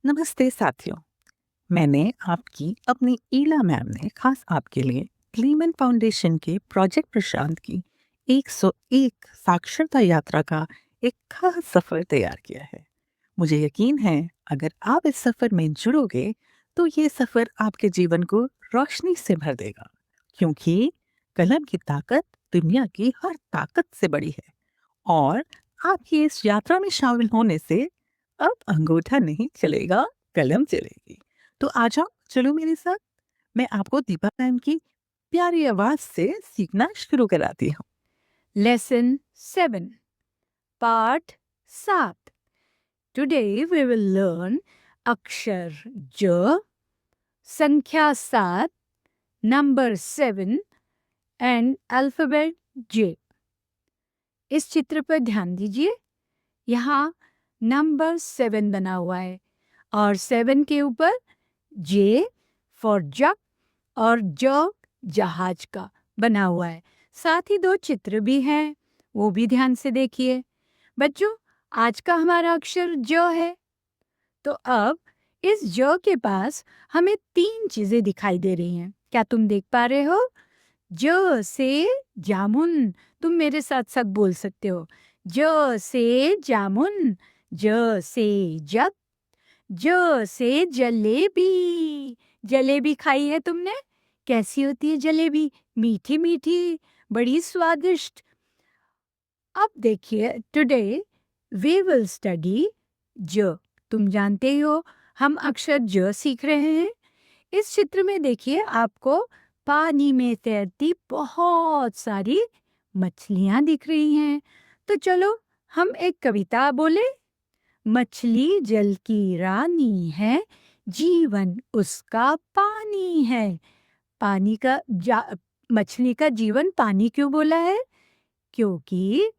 नमस्ते साथियों। मैंने आपकी अपनी ईला मैम ने खास आपके लिए क्लीमन फाउंडेशन के प्रोजेक्ट प्रशांत की 101 साक्षरता यात्रा का एक खास सफर तैयार किया है। मुझे यकीन है अगर आप इस सफर में जुड़ोगे तो ये सफर आपके जीवन को रोशनी से भर देगा, क्योंकि कलम की ताकत दुनिया की हर ताकत से बड़ी है। और आपकी इस यात्रा में शामिल होने से अब अंगूठा नहीं चलेगा, कलम चलेगी। तो आ जाओ, चलो मेरे साथ। मैं आपको दीपा मैम की प्यारी आवाज से सीखना शुरू कराती हूँ। Lesson 7 Part 7 Today we will learn Akshar J, Sankhya 7, number 7 and alphabet J. इस चित्र पर ध्यान दीजिए। यहाँ नंबर 7 बना हुआ है और 7 के ऊपर J फॉर जग और जग जहाज का बना हुआ है। साथ ही दो चित्र भी हैं, वो भी ध्यान से देखिए। बच्चों, आज का हमारा अक्षर ज है। तो अब इस ज के पास हमें 3 चीजें दिखाई दे रही हैं। क्या तुम देख पा रहे हो? ज से जामुन। तुम मेरे साथ साथ बोल सकते हो। ज से जामुन, ज से जग, ज से जलेबी। जलेबी खाई है तुमने? कैसी होती है जलेबी? मीठी मीठी, बड़ी स्वादिष्ट। अब देखिए, टुडे वी विल स्टडी ज। तुम जानते ही हो हम अक्षर ज सीख रहे हैं। इस चित्र में देखिए, आपको पानी में तैरती बहुत सारी मछलियां दिख रही हैं। तो चलो हम एक कविता बोले। मछली जल की रानी है, जीवन उसका पानी है। पानी का मछली का जीवन पानी क्यों बोला है? क्योंकि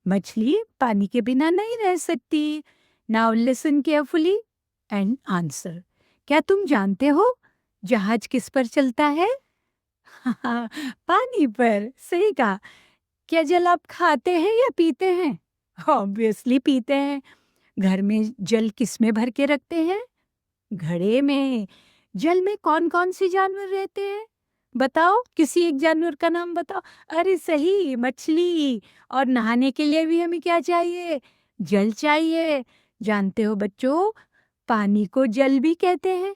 मछली पानी के बिना नहीं रह सकती। Now listen carefully and answer. क्या तुम जानते हो जहाज किस पर चलता है? पानी पर। सही कहा। क्या जल आप खाते हैं या पीते हैं? ऑब्वियसली पीते हैं। घर में जल किस में भर के रखते हैं? घड़े में। जल में कौन कौन सी जानवर रहते हैं? बताओ, किसी एक जानवर का नाम बताओ। अरे सही, मछली। और नहाने के लिए भी हमें क्या चाहिए? जल चाहिए। जानते हो बच्चों, पानी को जल भी कहते हैं।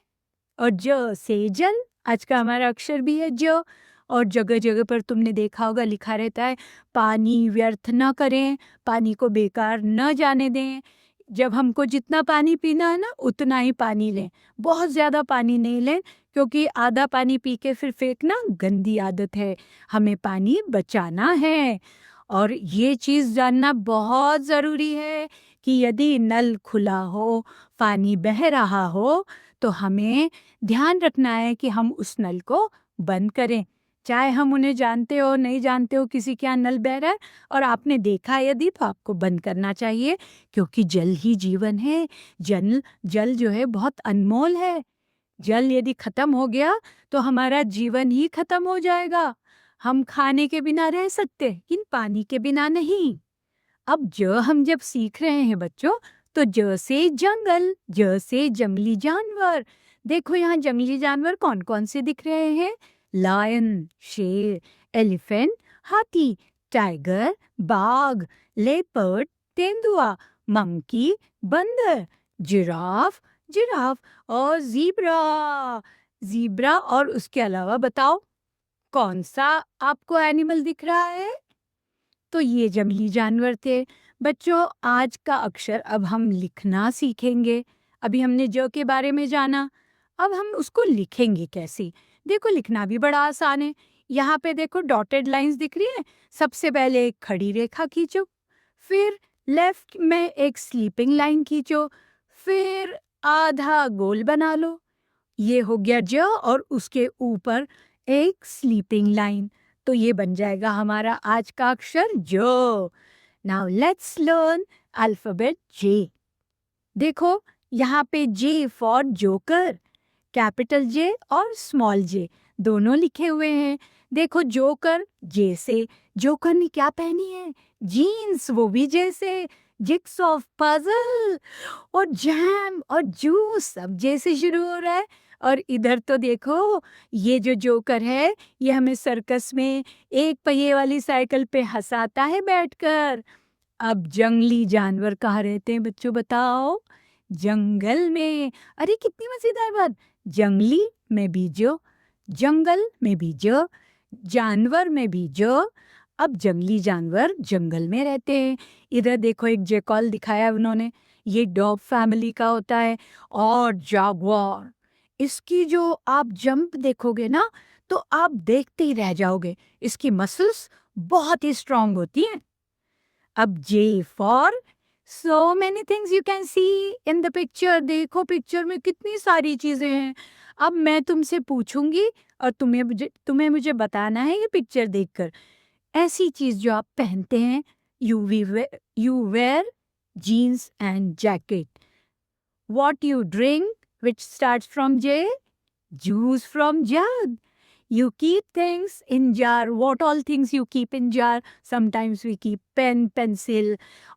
और ज से जल, आज का हमारा अक्षर भी है ज। और जगह जगह पर तुमने देखा होगा लिखा रहता है, पानी व्यर्थ न करें, पानी को बेकार न जाने दें। जब हमको जितना पानी पीना है ना, उतना ही पानी लें। बहुत ज़्यादा पानी नहीं लें, क्योंकि आधा पानी पी के फिर फेंकना गंदी आदत है। हमें पानी बचाना है। और ये चीज़ जानना बहुत ज़रूरी है कि यदि नल खुला हो, पानी बह रहा हो, तो हमें ध्यान रखना है कि हम उस नल को बंद करें। चाहे हम उन्हें जानते हो नहीं जानते हो, किसी के यहाँ नल बह रहा है और आपने देखा यदि, तो आपको बंद करना चाहिए, क्योंकि जल ही जीवन है। जल जो है बहुत अनमोल है। जल यदि खत्म हो गया तो हमारा जीवन ही खत्म हो जाएगा। हम खाने के बिना रह सकते, लेकिन पानी के बिना नहीं। अब हम जब सीख रहे हैं बच्चों, तो ज से जंगल, ज से जंगली जानवर। देखो यहाँ जंगली जानवर कौन कौन से दिख रहे हैं? लायन, शेर, एलिफेंट, हाथी, टाइगर, बाघ, लेपर्ड, तेंदुआ, मंकी, बंदर, जिराफ और जीब्रा। और उसके अलावा बताओ कौन सा आपको एनिमल दिख रहा है? तो ये जंगली जानवर थे। बच्चों, आज का अक्षर अब हम लिखना सीखेंगे। अभी हमने ज के बारे में जाना, अब हम उसको लिखेंगे कैसे। देखो, लिखना भी बड़ा आसान है। यहाँ पे देखो डॉटेड लाइंस दिख रही है। सबसे पहले एक खड़ी रेखा खींचो, फिर लेफ्ट में एक स्लीपिंग लाइन खींचो, फिर आधा गोल बना लो। ये हो गया ज, और उसके ऊपर एक स्लीपिंग लाइन। तो ये बन जाएगा हमारा आज का अक्षर जो। नाउ लेट्स लर्न अल्फाबेट जे। देखो यहाँ पे J for joker, capital J और स्मॉल जे दोनों लिखे हुए हैं। देखो जोकर, जे से। जोकर ने क्या पहनी है? जीन्स, वो भी जे से। जिक्स ऑफ पजल और जैम और जूस सब जैसे शुरू हो रहा है। और इधर तो देखो, ये जो जोकर है ये हमें सर्कस में एक पहिए वाली साइकिल पे हंसाता है बैठकर। अब जंगली जानवर कहाँ रहते हैं बच्चों, बताओ? जंगल में। अरे कितनी मजेदार बात, जंगली में भी जो, जंगल में भी जो, जानवर में भी जो। अब जंगली जानवर जंगल में रहते हैं। इधर देखो एक जेकॉल दिखाया है उन्होंने, ये डॉग फैमिली का होता है। और जागुआर, इसकी जो आप जंप देखोगे ना तो आप देखते ही रह जाओगे, इसकी मसल्स बहुत ही स्ट्रांग होती हैं। अब J for, so many things you can see in the picture. देखो पिक्चर में कितनी सारी चीजें हैं। अब मैं तुमसे पूछूंगी और तुम्हें मुझे बताना है ये पिक्चर देखकर। ऐसी चीज जो आप पहनते हैं, you wear jeans and jacket. What you drink, which starts from J? Juice from jug. You keep things in jar. What all things you keep in jar? Sometimes we keep pen, pencil.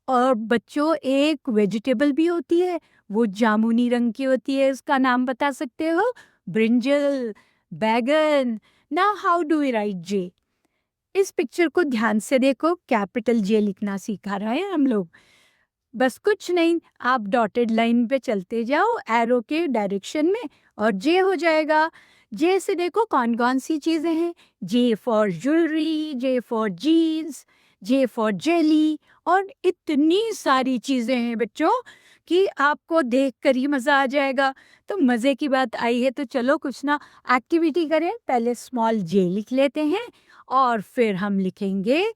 और बच्चों एक vegetable भी होती है, वो जामुनी रंग की होती है, उसका नाम बता सकते हो? ब्रिंजल, बैगन। Now how do we write J? इस पिक्चर को ध्यान से देखो, कैपिटल जे लिखना सिखा रहा है हम लोग। बस कुछ नहीं, आप डॉटेड लाइन पे चलते जाओ एरो के डायरेक्शन में और जे हो जाएगा। जे से देखो कौन कौन सी चीजें हैं। J for jewellery, J for jeans, J for jelly, और इतनी सारी चीजें हैं बच्चों कि आपको देख कर ही मजा आ जाएगा। तो मजे की बात आई है तो चलो कुछ ना एक्टिविटी करें। पहले स्मॉल जे लिख लेते हैं और फिर हम लिखेंगे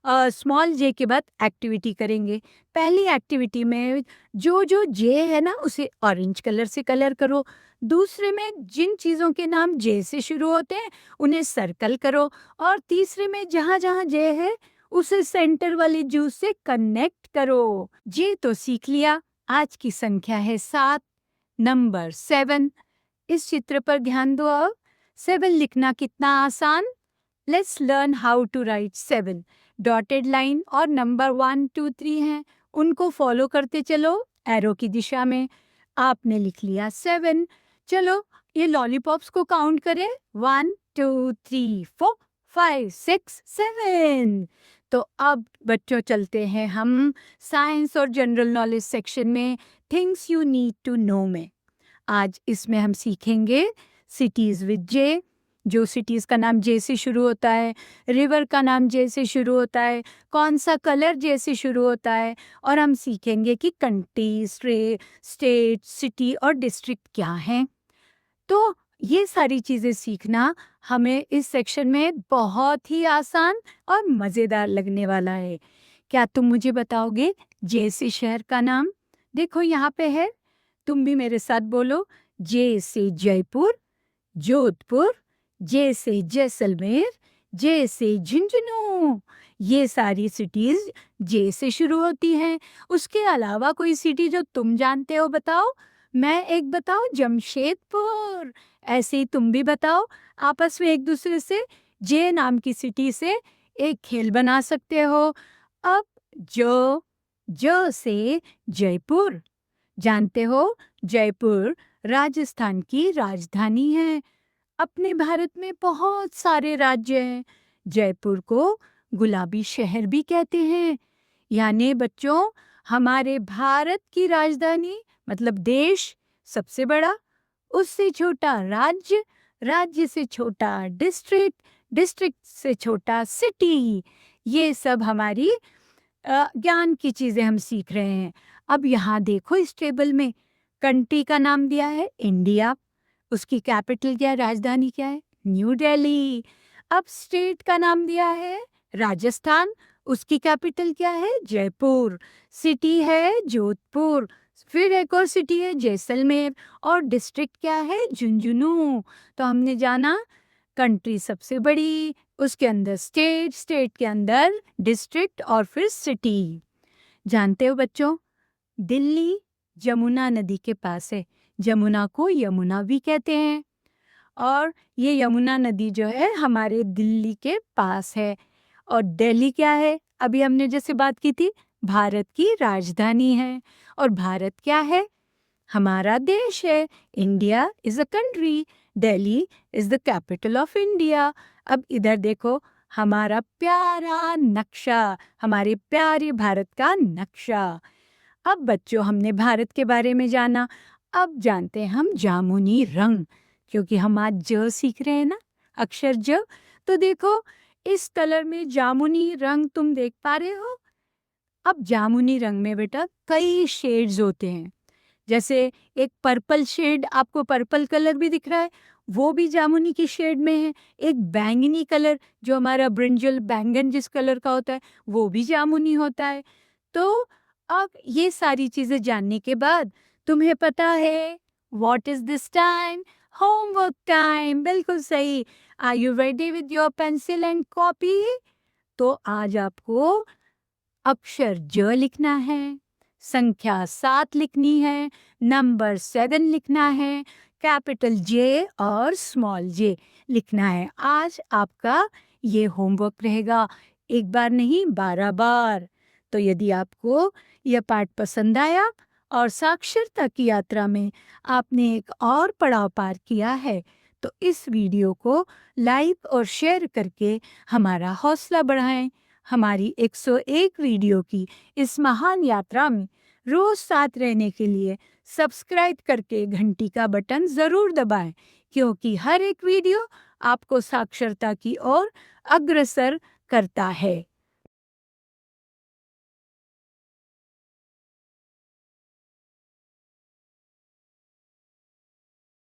स्मॉल जे के बाद एक्टिविटी करेंगे। पहली एक्टिविटी में जो जो जे है ना उसे ऑरेंज कलर से कलर करो। दूसरे में जिन चीज़ों के नाम जे से शुरू होते हैं उन्हें सर्कल करो। और तीसरे में जहाँ जहाँ जे है उसे सेंटर वाली जूस से कनेक्ट करो। जे तो सीख लिया। आज की संख्या है 7, नंबर 7। इस चित्र पर ध्यान दो। अब 7 लिखना कितना आसान। Let's learn how to write 7। Dotted line और नंबर 1, 2, 3 हैं, उनको फॉलो करते चलो एरो की दिशा में। आपने लिख लिया 7। चलो ये लॉलीपॉप्स को काउंट करें। 1, 2, 3, 4, 5, 6, 7। तो अब बच्चों चलते हैं हम साइंस और जनरल नॉलेज सेक्शन में, things you need to know में। आज इसमें हम सीखेंगे सिटीज विद जे, जो सिटीज का नाम जे से शुरू होता है, रिवर का नाम जे से शुरू होता है, कौन सा कलर जे से शुरू होता है, और हम सीखेंगे कि कंट्री, स्टेट, सिटी और डिस्ट्रिक्ट क्या हैं। तो ये सारी चीज़ें सीखना हमें इस सेक्शन में बहुत ही आसान और मज़ेदार लगने वाला है। क्या तुम मुझे बताओगे जे से शहर का नाम? देखो यहाँ पे है, तुम भी मेरे साथ बोलो। जे से जयपुर, जोधपुर, जे से जैसलमेर, जे से झुंझुनू। ये सारी सिटीज जे से शुरू होती हैं। उसके अलावा कोई सिटी जो तुम जानते हो बताओ। मैं एक बताओ, जमशेदपुर। ऐसे ही तुम भी बताओ। आपस में एक दूसरे से जे नाम की सिटी से एक खेल बना सकते हो। अब जो से जयपुर। जानते हो जयपुर राजस्थान की राजधानी है। अपने भारत में बहुत सारे राज्य हैं। जयपुर को गुलाबी शहर भी कहते हैं। यानी बच्चों, हमारे भारत की राजधानी मतलब देश सबसे बड़ा, उससे छोटा राज्य, राज्य से छोटा डिस्ट्रिक्ट, डिस्ट्रिक्ट से छोटा सिटी। ये सब हमारी ज्ञान की चीजें हम सीख रहे हैं। अब यहाँ देखो इस टेबल में कंट्री का नाम दिया है इंडिया, उसकी कैपिटल क्या है, राजधानी क्या है, न्यू दिल्ली। अब स्टेट का नाम दिया है राजस्थान, उसकी कैपिटल क्या है, जयपुर। सिटी है जोधपुर। फिर एक और सिटी है जैसलमेर, और डिस्ट्रिक्ट क्या है, झुंझुनू। तो हमने जाना कंट्री सबसे बड़ी, उसके अंदर स्टेट, स्टेट के अंदर डिस्ट्रिक्ट, और फिर सिटी। जानते हो बच्चों, दिल्ली जमुना नदी के पास है। जमुना को यमुना भी कहते हैं, और ये यमुना नदी जो है हमारे दिल्ली के पास है। और दिल्ली क्या है, अभी हमने जैसे बात की थी, भारत की राजधानी है। और भारत क्या है? हमारा देश है। India is a country. Delhi is the capital of India. अब इधर देखो, हमारा प्यारा नक्शा, हमारे प्यारे भारत का नक्शा। अब बच्चों, हमने भारत के बारे में जाना। अब जानते हैं हम जामुनी रंग, क्योंकि हम आज ज सीख रहे हैं ना, अक्षर ज। तो देखो, इस कलर में जामुनी रंग तुम देख पा रहे हो। अब जामुनी रंग में बेटा कई शेड्स होते हैं। जैसे एक पर्पल शेड, आपको पर्पल कलर भी दिख रहा है, वो भी जामुनी की शेड में है। एक बैंगनी कलर, जो हमारा ब्रिंजल बैंगन जिस कलर का होता है, वो भी जामुनी होता है। तो अब ये सारी चीजें जानने के बाद तुम्हें पता है what is this time? Homework time. बिल्कुल सही। Are you ready with your pencil and copy? तो आज आपको अक्षर ज लिखना है, संख्या 7 लिखनी है, नंबर 7 लिखना है, कैपिटल जे और स्मॉल जे लिखना है। आज आपका ये होमवर्क रहेगा, एक बार नहीं 12 बार। तो यदि आपको यह पाठ पसंद आया और साक्षरता की यात्रा में आपने एक और पड़ाव पार किया है, तो इस वीडियो को लाइक और शेयर करके हमारा हौसला बढ़ाएं। हमारी 101 वीडियो की इस महान यात्रा में रोज साथ रहने के लिए सब्सक्राइब करके घंटी का बटन जरूर दबाएं, क्योंकि हर एक वीडियो आपको साक्षरता की ओर अग्रसर करता है।